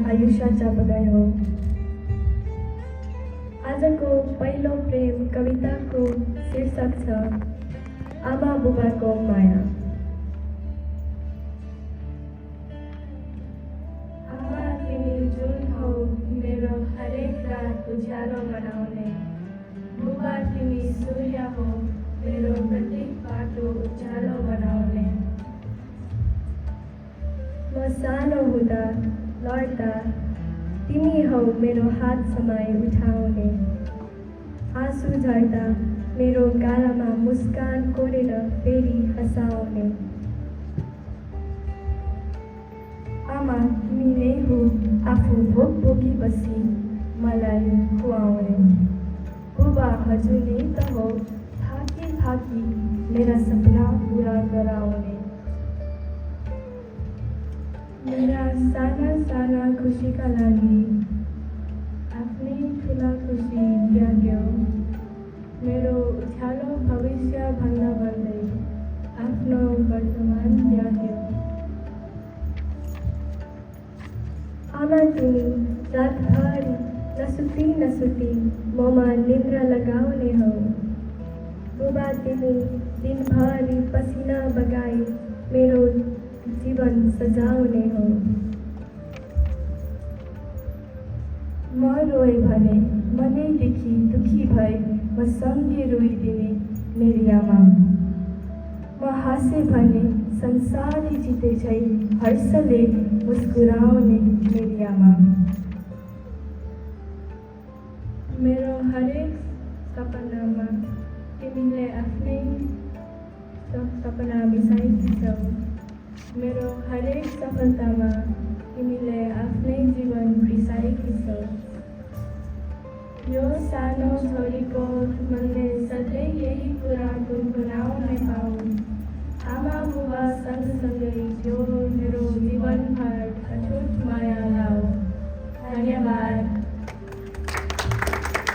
आयुष्याचा बगाई हो। आजको पहिलो प्रेम कविताको शीर्षक छ आमा बुबाको माया। आमा तिमी जुन हौ मेरो हरेक रात उज्यालो बनाउने, बुबा तिमी सूर्य हो मेरो प्रत्येक बाटो उज्यालो बनाउने। म सानो हुँदा लड्दा तिमी हौ मेरो हात समाई उठाउने, आँसु झर्दा मेरो गालामा मुस्कान कोरेर फेरि हँसाउने। आमा तिमी नै हो आफू भोक भोकी बसी मलाई खुवाउने, बुबा हजुर नै त हो थाकी थाकी मेरा सपना पूरा गराउने। मेरा साना साना खुसीका लागि आफ्नै ठुला खुसी त्याग्यो, मेरो उज्यालो भविष्य भन्दा भन्दै आफ्नो वर्तमान त्याग्यो। आमा तिमी रातभरि नसुती ममा निद्रा लगाउने हौ, बुबा तिमी दिनभरि पसिना बगाई मेरो जीवन सजाउने हो। म रोए भने मनैदेखि दुखी भई म सँगै रोइदिने मेरी आमा, म हाँसे भने संसारै जिते झै हर्षले मुस्कुराउने मेरी आमा। मेरो हरेक सपनामा तिमीले आफ्नै सपना मिसाएकी छौ, मेरो हरेक सफलतामा तिमीले आफ्नै जीवन बिसाएकी छौ। यो सानो छोरीको मनले सधैँ यही कुरा गुनगुनाउन पाऊ, आमा बुबा